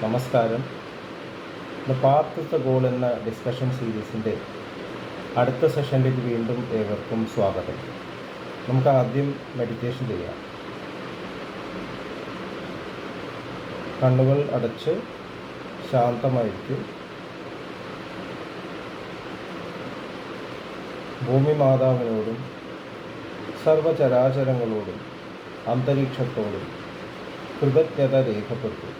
നമസ്കാരം. The path of the goal എന്ന discussion സീരീസിൻ്റെ അടുത്ത സെഷനിലേക്ക് വീണ്ടും ഏവർക്കും സ്വാഗതം. നമുക്ക് ആദ്യം മെഡിറ്റേഷൻ ചെയ്യാം. കണ്ണുകൾ അടച്ച് ശാന്തമായിരിക്കും. ഭൂമി മാതാവിനോടും സർവചരാചരങ്ങളോടും അന്തരീക്ഷത്തോടും കൃതജ്ഞത രേഖപ്പെടുത്തും.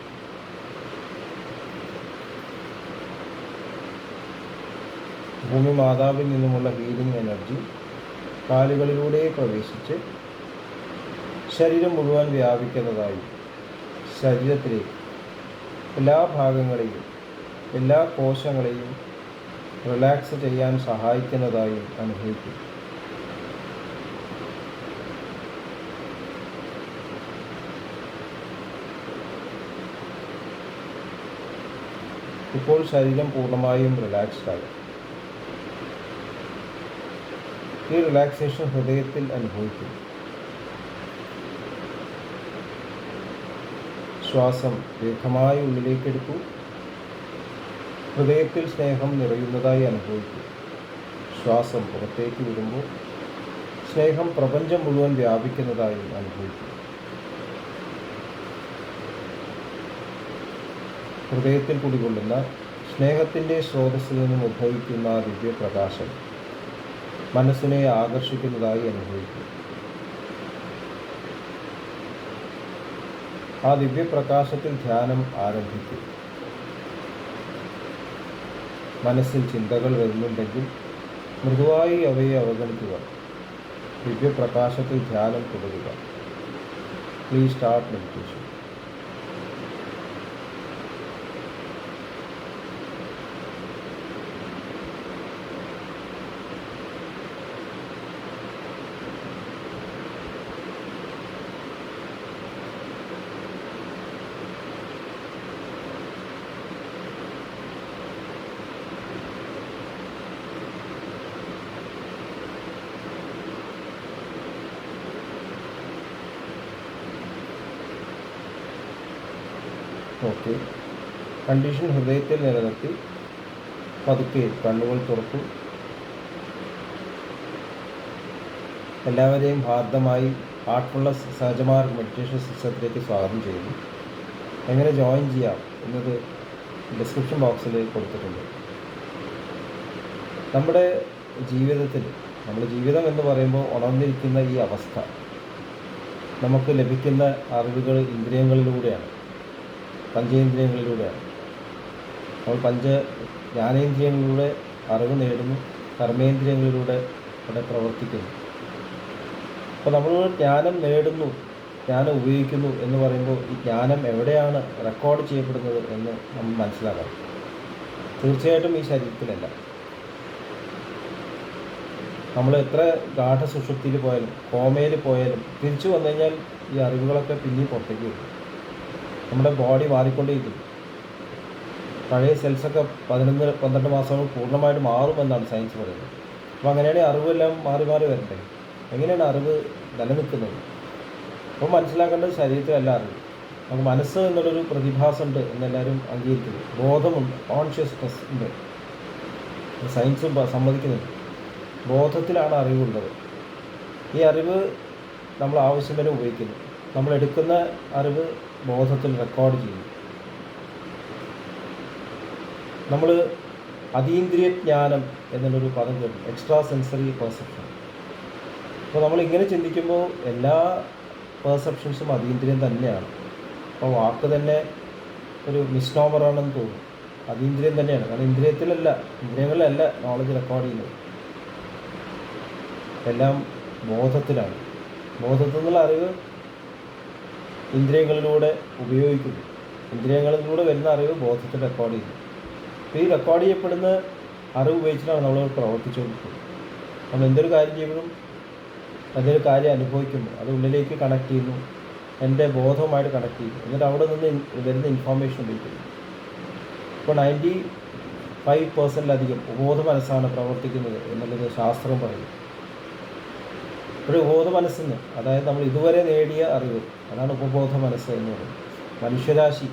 ഭൂമി മാതാവിൽ നിന്നുമുള്ള ഹീലിംഗ് എനർജി കാലുകളിലൂടെ പ്രവേശിച്ച് ശരീരം മുഴുവൻ വ്യാപിക്കുന്നതായി ശരീരത്തിലേക്ക് എല്ലാ ഭാഗങ്ങളെയും എല്ലാ കോശങ്ങളെയും റിലാക്സ് ചെയ്യാൻ സഹായിക്കുന്നതായി അനുഭവിക്കും. ഇപ്പോൾ ശരീരം പൂർണ്ണമായും റിലാക്സ്ഡ് ആകും. ഈ റിലാക്സേഷൻ ഹൃദയത്തിൽ അനുഭവിക്കും. ശ്വാസം ദീർഘമായി ഉള്ളിലേക്കെടുക്കൂ. ഹൃദയത്തിൽ സ്നേഹം നിറയുന്നതായി അനുഭവിക്കും. ശ്വാസം പുറത്തേക്ക് വിടുമ്പോൾ സ്നേഹം പ്രപഞ്ചം മുഴുവൻ വ്യാപിക്കുന്നതായി അനുഭവിക്കും. ഹൃദയത്തിൽ കുടികൊള്ളുന്ന സ്നേഹത്തിൻ്റെ സ്രോതസ്സിൽ നിന്നും ഉദ്ഭവിക്കുന്ന ദിവ്യപ്രകാശം മനസ്സിനെ ആകർഷിക്കുന്നതായി അനുഭവിക്കും. ആ ദിവ്യപ്രകാശത്തിൽ ധ്യാനം ആരംഭിക്കും. മനസ്സിൽ ചിന്തകൾ വരുന്നുണ്ടെങ്കിൽ മൃദുവായി അവയെ അവഗണിക്കുക. ദിവ്യപ്രകാശത്തിൽ ധ്യാനം തുടരുക. Please start meditation. Okay, condition ഹൃദയത്തിൽ നിലനിർത്തി പതുക്കെ കണ്ണുകൾ തുറക്കൂ. എല്ലാവരെയും ഹാർദമായി ഹാർട്ട്ഫുൾനെസ് സഹജമാർ മെഡിറ്റേഷൻ സിസ്റ്റത്തിലേക്ക് സ്വാഗതം ചെയ്യുന്നു. എങ്ങനെ ജോയിൻ ചെയ്യാം എന്നത് ഡിസ്ക്രിപ്ഷൻ ബോക്സിൽ കൊടുത്തിട്ടുണ്ട്. നമ്മുടെ ജീവിതം എന്ന് പറയുമ്പോൾ ഉണർന്നിരിക്കുന്ന ഈ അവസ്ഥ നമുക്ക് ലഭിക്കുന്ന അറിവുകൾ ഇന്ദ്രിയങ്ങളിലൂടെയാണ്, പഞ്ചേന്ദ്രിയങ്ങളിലൂടെയാണ്. നമ്മൾ ജ്ഞാനേന്ദ്രിയങ്ങളിലൂടെ അറിവ് നേടുന്നു, കർമ്മേന്ദ്രിയങ്ങളിലൂടെ അവിടെ പ്രവർത്തിക്കുന്നു. അപ്പോൾ നമ്മൾ ജ്ഞാനം നേടുന്നു, ജ്ഞാനം ഉപയോഗിക്കുന്നു എന്ന് പറയുമ്പോൾ ഈ ജ്ഞാനം എവിടെയാണ് റെക്കോർഡ് ചെയ്യപ്പെടുന്നത് എന്ന് നമ്മൾ മനസ്സിലാക്കണം. തീർച്ചയായിട്ടും ഈ ശരീരത്തിലല്ല. നമ്മൾ എത്ര ഗാഠസുഷുപ്തിയിൽ പോയാലും കോമയിൽ പോയാലും തിരിച്ചു വന്നു കഴിഞ്ഞാൽ ഈ അറിവുകളൊക്കെ പിന്നെയും പുറത്തേക്ക് വരും. നമ്മുടെ ബോഡി മാറിക്കൊണ്ടേയിരിക്കും. പഴയ സെൽസൊക്കെ 11-12 മാസം പൂർണ്ണമായിട്ട് മാറുമെന്നാണ് സയൻസ് പറയുന്നത്. അപ്പോൾ അങ്ങനെയാണെങ്കിൽ അറിവെല്ലാം മാറി വരണ്ടേ? എങ്ങനെയാണ് അറിവ് നിലനിൽക്കുന്നത്? അപ്പോൾ മനസ്സിലാക്കേണ്ടത് ശരീരത്തിലല്ല അറിവ്. നമുക്ക് മനസ്സ് എന്നുള്ളൊരു പ്രതിഭാസമുണ്ട് എന്നെല്ലാവരും അംഗീകരിക്കുന്നു. ബോധമുണ്ട്, കോൺഷ്യസ്നസ് ഉണ്ട്, സയൻസും സമ്മതിക്കുന്നുണ്ട്. ബോധത്തിലാണ് അറിവുള്ളത്. ഈ അറിവ് നമ്മൾ ആവശ്യം വരെ ഉപയോഗിക്കുന്നു. നമ്മൾ എടുക്കുന്ന അറിവ് ബോധത്തിൽ റെക്കോർഡ് ചെയ്യും. നമ്മൾ അതീന്ദ്രിയ ജ്ഞാനം എന്നുള്ളൊരു പദം കേട്ടു, എക്സ്ട്രാ സെൻസറി പെർസെപ്ഷൻ. അപ്പോൾ നമ്മളിങ്ങനെ ചിന്തിക്കുമ്പോൾ എല്ലാ പെർസെപ്ഷൻസും അതീന്ദ്രിയം തന്നെയാണ്. അപ്പോൾ വാക്ക് തന്നെ ഒരു മിസ്നോമറാണെന്ന് തോന്നും. അതീന്ദ്രിയം തന്നെയാണ്. കാരണം ഇന്ദ്രിയങ്ങളിലല്ല നോളജ് റെക്കോർഡ് ചെയ്യുന്നത്. എല്ലാം ബോധത്തിലാണ്. ബോധത്തിൽ നിന്നുള്ള അറിവ് ഇന്ദ്രിയങ്ങളിലൂടെ ഉപയോഗിക്കുന്നു. ഇന്ദ്രിയങ്ങളിലൂടെ വരുന്ന അറിവ് ബോധത്തിൽ റെക്കോർഡ് ചെയ്യുന്നു. അപ്പോൾ ഈ റെക്കോർഡ് ചെയ്യപ്പെടുന്ന അറിവ് ഉപയോഗിച്ചിട്ടാണ് നമ്മൾ പ്രവർത്തിച്ചുകൊണ്ടിരിക്കുന്നത്. നമ്മൾ എന്തൊരു കാര്യം ചെയ്യുമ്പോഴും അതൊരു കാര്യം അനുഭവിക്കുമ്പോൾ അത് ഉള്ളിലേക്ക് കണക്ട് ചെയ്യുന്നു, എൻ്റെ ബോധവുമായിട്ട് കണക്ട് ചെയ്യുന്നു. എന്നിട്ട് അവിടെ നിന്ന് വരുന്ന ഇൻഫോർമേഷൻ ഉപയോഗിക്കുന്നു. ഇപ്പോൾ 95% ഉപബോധ മനസ്സാണ് പ്രവർത്തിക്കുന്നത് എന്നുള്ളത് ശാസ്ത്രം പറയുന്നു. ഒരു ഉപബോധ മനസ്സിന്, അതായത് നമ്മൾ ഇതുവരെ നേടിയ അറിവ്, അതാണ് ഉപബോധ മനസ്സ് എന്ന് പറയുന്നത്. മനുഷ്യരാശി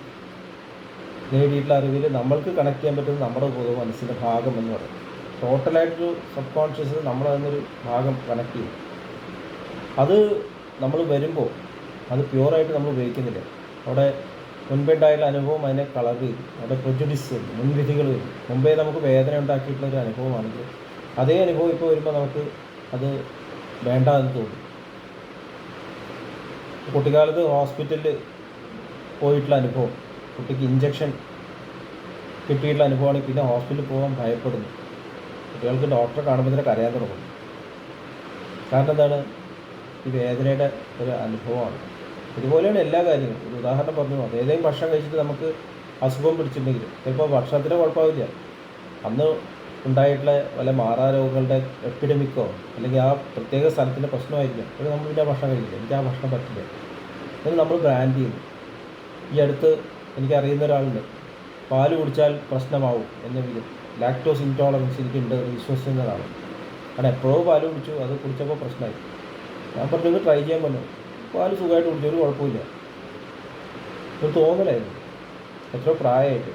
നേടിയിട്ടുള്ള അറിവിൽ നമ്മൾക്ക് കണക്ട് ചെയ്യാൻ പറ്റുന്നത് നമ്മുടെ പൊതു മനസ്സിൻ്റെ ഭാഗം എന്ന് പറയും. ടോട്ടലായിട്ടൊരു സബ് കോൺഷ്യസ് നമ്മളതിനൊരു ഭാഗം കണക്ട് ചെയ്യും. അത് നമ്മൾ വരുമ്പോൾ അത് പ്യുവറായിട്ട് നമ്മൾ ഉപയോഗിക്കുന്നില്ല. അവിടെ മുൻപുണ്ടായുള്ള അനുഭവം അതിനെ കളർ ചെയ്തു. അവിടെ പ്രെജുഡിസ് വരും, മുൻവിധികൾ വരും. മുമ്പേ നമുക്ക് വേദന ഉണ്ടാക്കിയിട്ടുള്ളൊരു അനുഭവമാണെങ്കിൽ അതേ അനുഭവം ഇപ്പോൾ വരുമ്പോൾ നമുക്ക് അത് വേണ്ട എന്ന് തോന്നും. കുട്ടിക്കാലത്ത് ഹോസ്പിറ്റലിൽ പോയിട്ടുള്ള അനുഭവം, കുട്ടിക്ക് ഇഞ്ചക്ഷൻ കിട്ടിയിട്ടുള്ള അനുഭവമാണ് പിന്നെ ഹോസ്പിറ്റലിൽ പോകാൻ ഭയപ്പെടുന്നു. കുട്ടികൾക്ക് ഡോക്ടറെ കാണുമ്പോൾ തന്നെ കരയാൻ തുടങ്ങും. കാരണം എന്താണ്? ഈ വേദനയുടെ ഒരു അനുഭവമാണ്. ഇതുപോലെയാണ് എല്ലാ കാര്യങ്ങളും. ഒരു ഉദാഹരണം പറഞ്ഞു, ഏതെങ്കിലും ഭക്ഷണം കഴിച്ചിട്ട് നമുക്ക് അസുഖം പിടിച്ചിട്ടുണ്ടെങ്കിൽ ചിലപ്പോൾ ഭക്ഷണത്തിൻ്റെ കുഴപ്പമില്ല, അന്ന് ഉണ്ടായിട്ടുള്ള വല്ല മാറാരോഗങ്ങളുടെ എപ്പിഡമിക്കോ അല്ലെങ്കിൽ ആ പ്രത്യേക സ്ഥലത്തിൻ്റെ പ്രശ്നമായിരിക്കും. അപ്പോൾ നമ്മൾ പിന്നെ ഭക്ഷണം കഴിക്കില്ല, എനിക്ക് ആ ഭക്ഷണം പറ്റില്ല എന്ന് നമ്മൾ ബ്രാൻഡ് ചെയ്യുന്നു. ഈ അടുത്ത് എനിക്കറിയുന്ന ഒരാളുണ്ട്, പാല് കുടിച്ചാൽ പ്രശ്നമാവും എന്നെങ്കിലും ലാക്ടോസ് ഇൻടോളറൻസ് എനിക്കുണ്ട് വിശ്വസിക്കുന്നതാണ്. കാരണം എപ്പോഴോ പാല് കുടിച്ചു, അത് കുടിച്ചപ്പോൾ പ്രശ്നമായി. ഞാൻ പറഞ്ഞത് ട്രൈ ചെയ്യാൻ പറഞ്ഞു. പാല് സുഖമായിട്ട് കുടിച്ചു, ഒരു കുഴപ്പമില്ല. ഒരു തോന്നലായിരുന്നു, എത്രയോ പ്രായമായിട്ട്.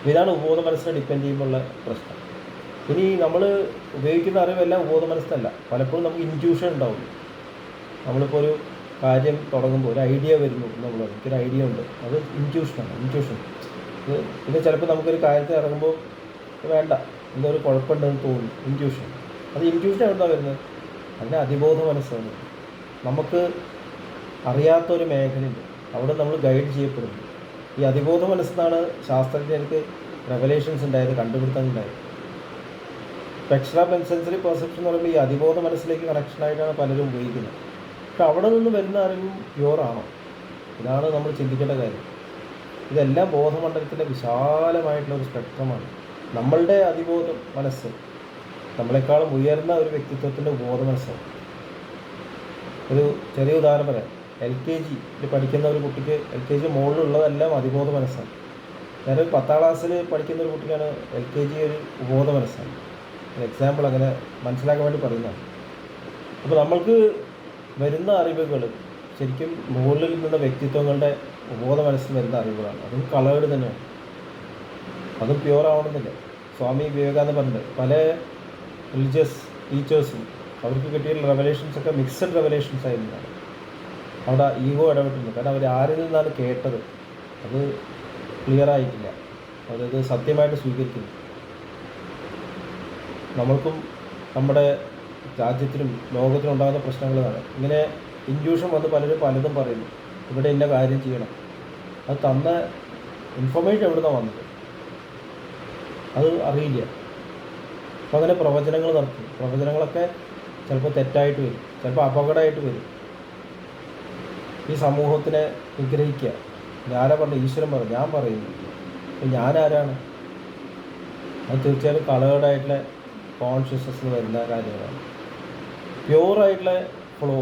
ഇതാണ് ഉപബോധ മനസ്സിനെ ഡിപ്പെൻഡ് ചെയ്യുമ്പോഴുള്ള പ്രശ്നം. ഇനി നമ്മൾ ഉപയോഗിക്കുന്ന അറിവെല്ലാം ഉപബോധ മനസ്സിലല്ല. പലപ്പോഴും നമുക്ക് ഇൻറ്റ്യൂഷൻ ഉണ്ടാവും. നമ്മളിപ്പോൾ ഒരു കാര്യം തുടങ്ങുമ്പോൾ ഒരു ഐഡിയ വരുന്നു നമ്മൾ, എനിക്കൊരു ഐഡിയ ഉണ്ട്, അത് ഇൻറ്റ്യൂഷനാണ്. ഇൻറ്റ്യൂഷൻ പിന്നെ ചിലപ്പോൾ നമുക്കൊരു കാര്യത്തിൽ ഇറങ്ങുമ്പോൾ വേണ്ട, എന്തോ ഒരു കുഴപ്പമുണ്ടെന്ന് തോന്നും. ഇൻറ്റ്യൂഷൻ, അത് ഇൻറ്റ്യൂഷൻ എവിടുന്നാണ് വരുന്നത്? അതിന് അതിബോധ മനസ്സാണ്. നമുക്ക് അറിയാത്തൊരു മേഖലയുണ്ട്, അവിടെ നമ്മൾ ഗൈഡ് ചെയ്യപ്പെടുന്നു. ഈ അതിബോധ മനസ്സെന്നാണ് ശാസ്ത്രജ്ഞർക്ക് റെവലേഷൻസ് ഉണ്ടായത്, കണ്ടുപിടുത്തങ്ങളുണ്ടായത്. ഇപ്പോൾ എക്സ്ട്രാ സെൻസറി പെർസെപ്ഷൻ എന്ന് പറയുമ്പോൾ ഈ അതിബോധ മനസ്സിലേക്ക് കണക്ഷനായിട്ടാണ് പലരും ഉപയോഗിക്കുന്നത്. പക്ഷെ അവിടെ നിന്ന് വരുന്ന അറിവും പ്യുവറാണോ? ഇതാണ് നമ്മൾ ചിന്തിക്കേണ്ട കാര്യം. ഇതെല്ലാം ബോധമണ്ഡലത്തിൻ്റെ വിശാലമായിട്ടുള്ള ഒരു സ്പെക്ട്രമാണ്. നമ്മളുടെ അതിബോധ മനസ്സ് നമ്മളെക്കാളും ഉയർന്ന ഒരു വ്യക്തിത്വത്തിൻ്റെ ബോധ മനസ്സാണ്. ഒരു ചെറിയ ഉദാഹരണം പറയാം. LKG പഠിക്കുന്ന ഒരു കുട്ടിക്ക് LKG മുകളിലുള്ളതെല്ലാം അതിബോധ മനസ്സാണ്. ഞാനൊരു 10ാം ക്ലാസ്സിൽ പഠിക്കുന്ന ഒരു കുട്ടിക്കാണ് LKG ഒരു ഉപബോധ മനസ്സാണ്. ഒരു എക്സാമ്പിൾ അങ്ങനെ മനസ്സിലാക്കാൻ വേണ്ടി പറയുന്നതാണ്. അപ്പോൾ നമ്മൾക്ക് വരുന്ന അറിവുകൾ ശരിക്കും മുകളിൽ നിന്ന വ്യക്തിത്വങ്ങളുടെ ഉപബോധ മനസ്സിൽ വരുന്ന അറിവുകളാണ്. അതും കളേർഡ് തന്നെയാണ്, അതും പ്യുവർ ആവണമെന്നില്ല. സ്വാമി വിവേകാനന്ദ പറഞ്ഞിട്ട് പല റിലീജിയസ് ടീച്ചേഴ്സും അവർക്ക് കിട്ടിയുള്ള റെവലേഷൻസൊക്കെ മിക്സഡ് റെവലേഷൻസ് ആയിരുന്നതാണ്. അവിടെ ഈഗോ ഇടപെട്ടിരുന്നു. കാരണം അവർ ആരിൽ നിന്നാണ് കേട്ടത് അത് ക്ലിയർ ആയിട്ടില്ല, അവരത് സത്യമായിട്ട് സ്വീകരിക്കുന്നു. നമ്മൾക്കും നമ്മുടെ രാജ്യത്തിനും ലോകത്തിനും ഉണ്ടാകുന്ന പ്രശ്നങ്ങളാണ് ഇങ്ങനെ ഇൻറ്റ്യൂഷൻ വന്ന് പലരും പലതും പറയുന്നു. ഇവിടെ ഇന്ന കാര്യം ചെയ്യണം, അത് തന്ന ഇൻഫർമേഷൻ എവിടുന്നാണ് വന്നത് അത് അറിയില്ല. അപ്പോൾ അങ്ങനെ പ്രവചനങ്ങൾ നടത്തും. പ്രവചനങ്ങളൊക്കെ ചിലപ്പോൾ തെറ്റായിട്ട് വരും, ചിലപ്പോൾ അപകടമായിട്ട് വരും. ഈ സമൂഹത്തിനെ നിഗ്രഹിക്കുക. ഞാനാ പറഞ്ഞു, ഈശ്വരൻ പറഞ്ഞു, ഞാൻ പറയുന്നു. അപ്പോൾ ഞാനാരാണ്? അത് തീർച്ചയായിട്ടും കളേർഡായിട്ടുള്ള കോൺഷ്യസ്നസ് വരുന്ന കാര്യങ്ങളാണ്. പ്യുവറായിട്ടുള്ള ഫ്ലോ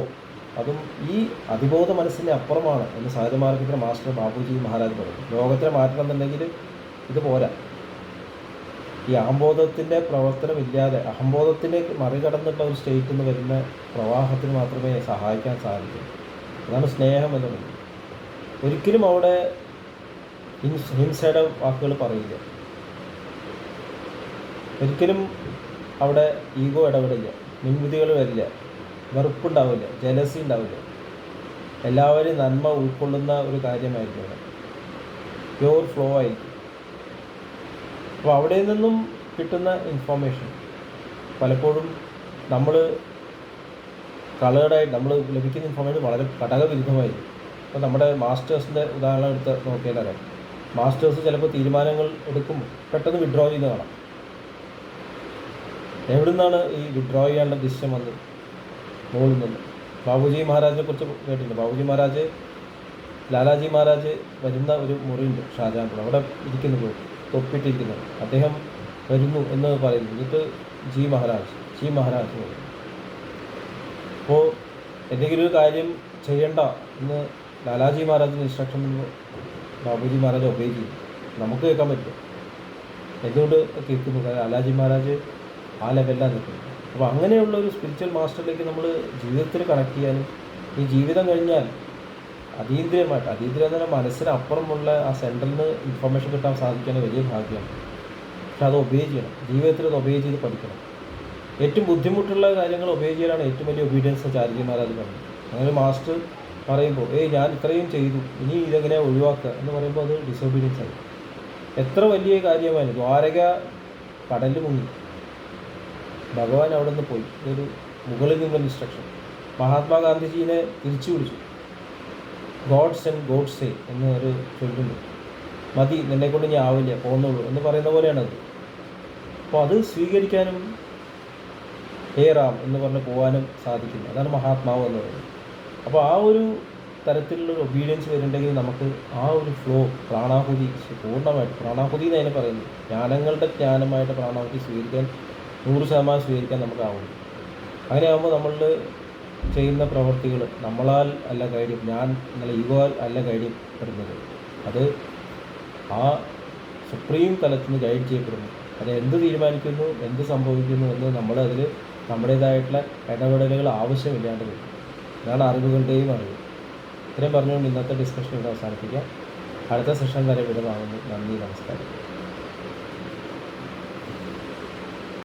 അതും ഈ അതിബോധ മനസ്സിൻ്റെ അപ്പുറമാണ് എന്ന് സാഹിത്യമാർഗത്തിൻ്റെ മാസ്റ്റർ ബാബുജി മഹാരാജ് പറഞ്ഞു. ലോകത്തിനെ മാറ്റണം എന്നുണ്ടെങ്കിൽ ഇത് പോരാ. ഈ അഹംബോധത്തിൻ്റെ പ്രവർത്തനമില്ലാതെ അഹംബോധത്തിലേക്ക് മറികടന്നിട്ടുള്ള ഒരു സ്റ്റേറ്റിൽ നിന്ന് വരുന്ന പ്രവാഹത്തിന് മാത്രമേ സഹായിക്കാൻ സാധിക്കൂ. അതാണ് സ്നേഹം എന്നുള്ളത്. ഒരിക്കലും അവിടെ ഹിംസയുടെ വാക്കുകൾ പറയില്ല, ഒരിക്കലും അവിടെ ഈഗോ ഇടപെടില്ല, മുൻവിധികൾ വരില്ല, വെറുപ്പുണ്ടാവില്ല, ജലസി ഉണ്ടാവില്ല. എല്ലാവരും നന്മ ഉൾക്കൊള്ളുന്ന ഒരു കാര്യമായിരിക്കും അവിടെ. പ്യുവർ ഫ്ലോ ആയിരിക്കും. അപ്പോൾ അവിടെ നിന്നും കിട്ടുന്ന ഇൻഫോർമേഷൻ പലപ്പോഴും നമ്മൾ കളേർഡായിട്ട് നമ്മൾ ലഭിക്കുന്ന ഇൻഫോർമേഷൻ വളരെ ഘടകവിരുദ്ധമായിരിക്കും. അപ്പോൾ നമ്മുടെ മാസ്റ്റേഴ്സിൻ്റെ ഉദാഹരണം എടുത്ത് നോക്കിയാലറിയാം. മാസ്റ്റേഴ്സ് ചിലപ്പോൾ തീരുമാനങ്ങൾ എടുക്കുമ്പോൾ പെട്ടെന്ന് വിഡ്രോ ചെയ്യുന്ന കാണാം. എവിടെ നിന്നാണ് ഈ വിഡ്രോ ചെയ്യാനുള്ള ഡിസിഷൻ വന്നത്? മുകളിൽ നിന്ന്. ബാബുജി മഹാരാജിനെ കുറിച്ച് കേട്ടിട്ടുണ്ട്. ബാബുജി മഹാരാജ്, ലാലാജി മഹാരാജ് വരുന്ന ഒരു മുറിയുണ്ട് ഷാജഹാൻപൂർ, അവിടെ ഇരിക്കുന്നു, തൊപ്പിട്ടിരിക്കുന്നത്. അദ്ദേഹം വരുന്നു എന്ന് പറയുന്നു. എന്നിട്ട് ജി മഹാരാജ് പറയുന്നു. അപ്പോൾ എന്തെങ്കിലും ഒരു കാര്യം ചെയ്യണ്ട എന്ന് ലാലാജി മഹാരാജിൻ്റെ ഇൻസ്ട്രക്ഷൻ ബാബുജി മഹാരാജ് ഒബേ ചെയ്യും. നമുക്ക് കേൾക്കാൻ പറ്റും. എന്തുകൊണ്ട് കേൾക്കുന്നു? ലാലാജി മഹാരാജ് ആ ലെവലിലാണ് നിൽക്കുന്നത്. അപ്പോൾ അങ്ങനെയുള്ള ഒരു സ്പിരിച്വൽ മാസ്റ്ററിലേക്ക് നമ്മൾ ജീവിതത്തിൽ കണക്ട് ചെയ്യാനും ഈ ജീവിതം കഴിഞ്ഞാൽ അതീന്ദ്രിയമായിട്ട്, അതീന്ദ്രിയം എന്ന് പറഞ്ഞാൽ മനസ്സിനപ്പുറമുള്ള ആ സെൻട്രൽ നിന്ന് ഇൻഫർമേഷൻ കിട്ടാൻ സാധിക്കുന്ന വലിയ ഭാഗ്യമാണ്. പക്ഷെ അത് ഒബേ ചെയ്യണം, ജീവിതത്തിൽ അത് ഒബേ ചെയ്ത് പഠിക്കണം. ഏറ്റവും ബുദ്ധിമുട്ടുള്ള കാര്യങ്ങൾ ഒബേ ചെയ്യലാണ് ഏറ്റവും വലിയ ഒബീഡിയൻസ് ആചാര്യന്മാരത് പറഞ്ഞു. അങ്ങനെ മാസ്റ്റർ പറയുമ്പോൾ ഞാൻ ഇത്രയും ചെയ്തു, ഇനി ഇതെങ്ങനെ ഒഴിവാക്കുക എന്ന് പറയുമ്പോൾ അത് ഡിസൊബീഡിയൻസ് ആയി. എത്ര വലിയ കാര്യമായിരുന്നു, ദ്വാരക കടലിൽ മുങ്ങി, ഭഗവാൻ അവിടെ നിന്ന് പോയി, ഇതൊരു മുകളിൽ നിന്നുള്ള ഇൻസ്ട്രക്ഷൻ. മഹാത്മാഗാന്ധിജീനെ തിരിച്ചു വിളിച്ചു. ഗോഡ്സ് ആൻഡ് ഗോഡ്സ് സേ എന്ന് ഒരു ചൊല്ലുണ്ട്. മതി, നിന്നെക്കൊണ്ട് ഇനി ആവില്ല, പോകുന്നുള്ളൂ എന്ന് പറയുന്ന പോലെയാണത്. അപ്പോൾ അത് സ്വീകരിക്കാനും റാം എന്ന് പറഞ്ഞ് പോകാനും സാധിക്കുന്നു. അതാണ് മഹാത്മാവ് എന്ന് പറയുന്നത്. അപ്പോൾ ആ ഒരു തരത്തിലുള്ളൊരു ഒബീഡിയൻസ് വരുന്നുണ്ടെങ്കിൽ നമുക്ക് ആ ഒരു ഫ്ലോ പ്രാണാഹുതി പൂർണ്ണമായിട്ട്, പ്രാണാഹുതി എന്ന് അതിനെ പറയുന്നത് ജ്ഞാനങ്ങളുടെ ജ്ഞാനമായിട്ട് പ്രാണാഹുതി സ്വീകരിക്കാൻ 100% സ്വീകരിക്കാൻ നമുക്കാവുന്നു. അങ്ങനെയാകുമ്പോൾ നമ്മൾ ചെയ്യുന്ന പ്രവൃത്തികൾ നമ്മളാൽ അല്ല ഗൈഡ്, ഞാൻ എന്നുള്ള ഈഗോയാൽ അല്ല ഗൈഡ് ചെയ്യപ്പെടുന്നത്, അത് ആ സുപ്രീം തലത്തിൽ നിന്ന് ഗൈഡ് ചെയ്യപ്പെടുന്നു. അത് എന്ത് തീരുമാനിക്കുന്നു, എന്ത് സംഭവിക്കുന്നു എന്ന് നമ്മളതിൽ നമ്മുടേതായിട്ടുള്ള ഇടപെടലുകൾ ആവശ്യമില്ലാണ്ട് വരും. ഇതാണ് അറിവുകളുടെയും അറിവ്. ഇത്രയും പറഞ്ഞുകൊണ്ട് ഇന്നത്തെ ഡിസ്കഷൻ ഇവിടെ അവസാനിപ്പിക്കാം. അടുത്ത സെഷൻ വരെ വിടവാങ്ങുന്നു. നന്ദി, നമസ്കാരം.